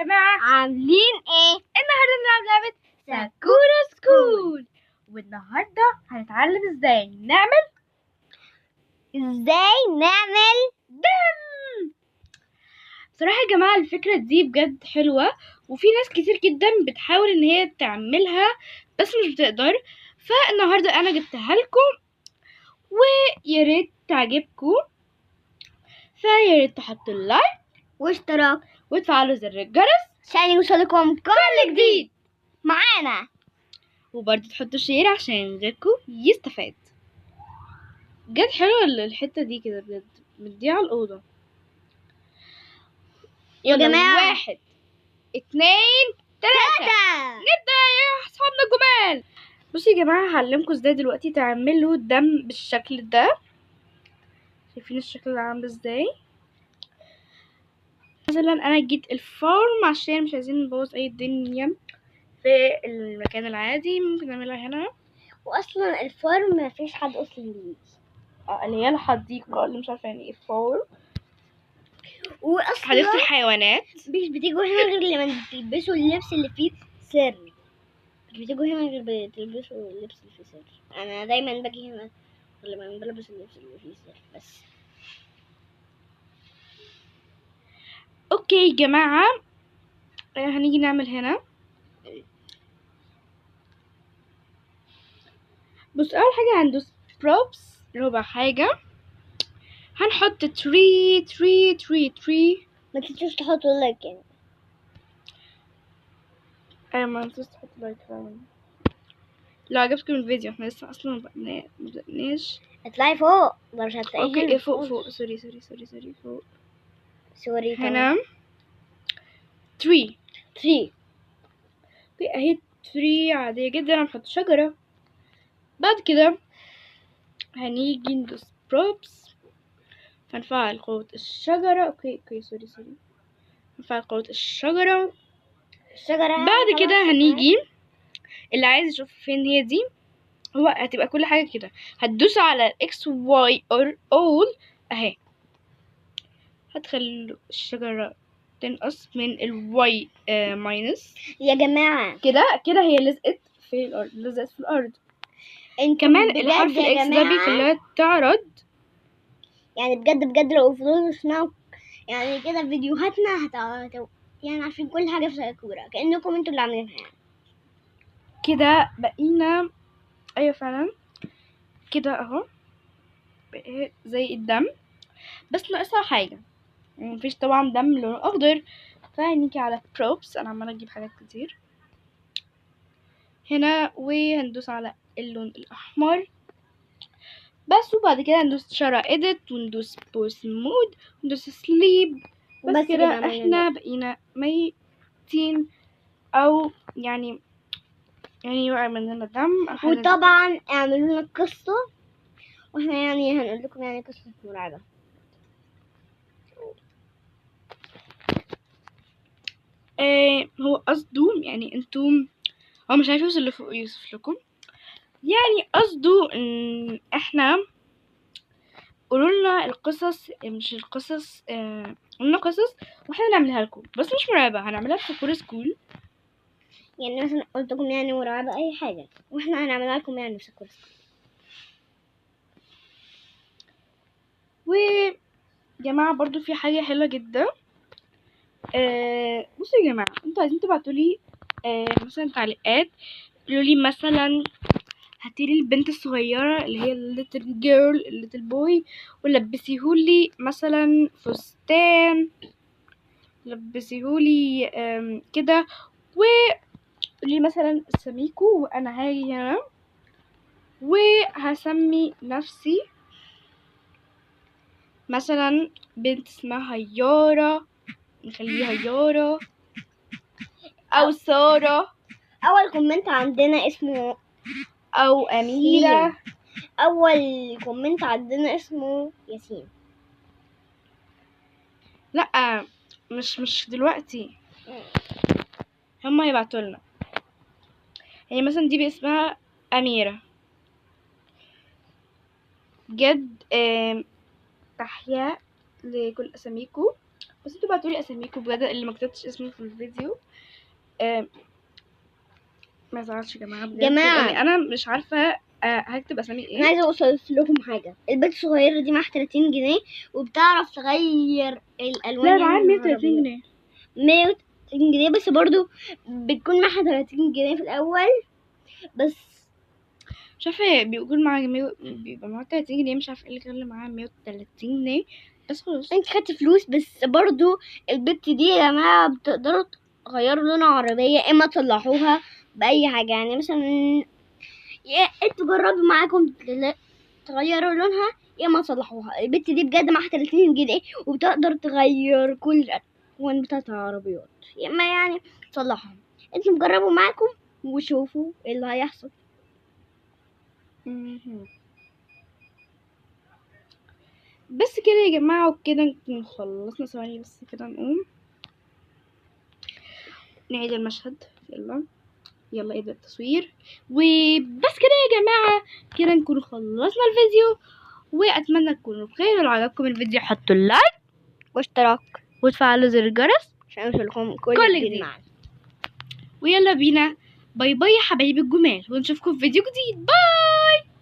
جماعة عاملين ايه؟ النهاردة بنلعب لعبة ساكورا سكول، والنهاردة هنتعلم ازاي نعمل دم. بصراحة يا جماعة الفكرة دي بجد حلوة، وفي ناس كتير جدا بتحاول ان هي تعملها بس مش بتقدر. فالنهاردة انا جبتها لكم وياريت تعجبكم، فياريت تحطوا اللايك واشتراك وتفعلوا زر الجرس عشان يوصلكم كل جديد معانا، وبرضه تحطوا شير عشان غيركم يستفاد. بجد حلوة الحتة دي كده، بجد مديها على الأوضة. يا جماعة 1 2 3 نبدأ يا أصحابنا الجمال. بصوا يا جماعة هعلمكم ازاي دلوقتي تعملوا دم بالشكل ده. شايفين الشكل اللي عامل ازاي؟ مثلا أنا جيت الفارم عشان مش عايزين نبوظ أي الدنيا في المكان العادي، ممكن نعملها هنا. واصلا الفارم مفيش حد اصلا بيجي، اللي هي الحديقة اللي مش عارفة يعني ايه فارم، واصلا حديقة الحيوانات. مش بتيجوا هنا غير لما تلبسوا اللبس اللي فيه سر. مش بتيجوا هنا غير بتلبسوا اللبس اللي فيه سر. انا دايما باجي هنا غير لما بلبس اللبس اللي فيه سر بس. اوكي يا جماعة هنيجي نعمل هنا. بص اول حاجة هندوس بروبس، ربع حاجة هنحط تري. ما تنسوش تحطوا لايك يعني. ما نسيت تحط لايك فعلا. لو عجبكم الفيديو، احنا لسه اصلا مبدأناش. اطلعي فوق مش هتلاقيه. اوكي هنا ايه فوق سوري فوق سوري. هنا 3. اوكي اهي 3 عادية جدا. هنحط شجرة. بعد كده هنيجي ندوس بروبس، هنفعل قوة الشجرة. اوكي سوري هنفعل قوة الشجرة. بعد كده هنيجي اللي عايز يشوف فين هي دي، هو هتبقى كل حاجة كده. هتدوس على الاكس واي اور اول اهي، هتخلي الشجرة تنقص من الواي ماينس. يا جماعة كده هي لزقت في الارض. انتم كمان بجد الحرف يا الاكس ده جماعة، بيخليها تعرض. يعني بجد لو فضلوا تسمعوا يعني كده فيديوهاتنا يعني عارفين كل حاجة في ساكورا كأنكم انتوا اللي عاملينها يعني. كده بقينا ايوه فعلا كده اهو بقى زي الدم، بس ناقصها حاجة. مفيش طبعا دم لونه اخضر، فهنيجي على بروبس. انا عمالة اجيب حاجات كتير هنا، وهندوس على اللون الاحمر بس. وبعد كده هندوس شارع edit وندوس بوست مود وندوس سليب. بس كده احنا بقينا ميتين، او يعني وقع مننا دم أو حاجة زي كده. وطبعا اعملوا لنا قصة واحنا يعني هنقول لكم يعني قصة مرعبة. هو قصده يعني انتم، هو مش عارف يوصف لكم، يعني قصده ان احنا قولولنا القصص، مش القصص، قولنا قصص واحنا نعملها لكم، بس مش مرعبة. هنعملها في ساكورا سكول. يعني مثلا قلت لكم يعني مرعبة اي حاجة واحنا هنعملها لكم يعني في ساكورا. وجماعة برضو في حاجة حلوة جدا. بصوا يا جماعة، انتوا عايزين تبعتولي مثلا تعليقات، قولولي مثلا هاتيلي البنت الصغيرة اللي هي الليتل جيرل الليتل بوي، ولبسيهولي مثلا فستان، لبسيهولي كده، وقولي مثلا سميكو وانا هاجي هنا وهسمي نفسي مثلا بنت اسمها يارا، نخليها يارا او سارة. اول كومنت عندنا اسمه او اميرة. اول كومنت عندنا اسمه ياسين. لا مش دلوقتي، هما يبعتولنا. يعني مثلا دي باسمها اميرة. بجد تحية لكل اساميكو، بس انتوا بعتولي اساميكم بجد، اللي ما كتبتش اسمه في الفيديو ما يزعلش يا جماعه بجد، جماعة. لأن انا مش عارفه هكتب اسامي انا ايه. عايزه اوصل لكم حاجه. البنت الصغيره دي معاها 30 جنيه وبتعرف تغير الالوان. لا معايا 130 جنيه. 130 جنيه بس برضو بتكون معاها 30 جنيه في الاول بس. مش عارفه بيقول معايا بيبقى معايا 30 جنيه، مش عارفه ايه اللي كان معايا 130 جنيه بس خلاص. انت خدت فلوس بس برضو البت دي يا جماعه بتقدروا تغيروا لون عربيه، اما تصلحوها باي حاجه. يعني مثلا يا انتوا جربوا معاكم تغيروا لونها يا ما تصلحوها. البت دي بجد معاها 30 جنيه وبتقدر تغير كل الالوان بتاعت العربيات، يا اما يعني تصلحها. انتوا مجربوا معاكم وشوفوا ايه اللي هيحصل. بس كده يا جماعه، وكده نكون خلصنا. ثواني بس كده نقوم نعيد المشهد. يلا ابدأ التصوير. وبس كده يا جماعه، كده نكون خلصنا الفيديو، واتمنى تكونوا بخير. ولو عجبكم الفيديو حطوا اللايك واشتراك وتفعلوا زر الجرس عشان يوصلكم كل كل جديد جديد. معانا. ويلا بينا، باي باي يا حبايبي الجمال، ونشوفكم في فيديو جديد. باي.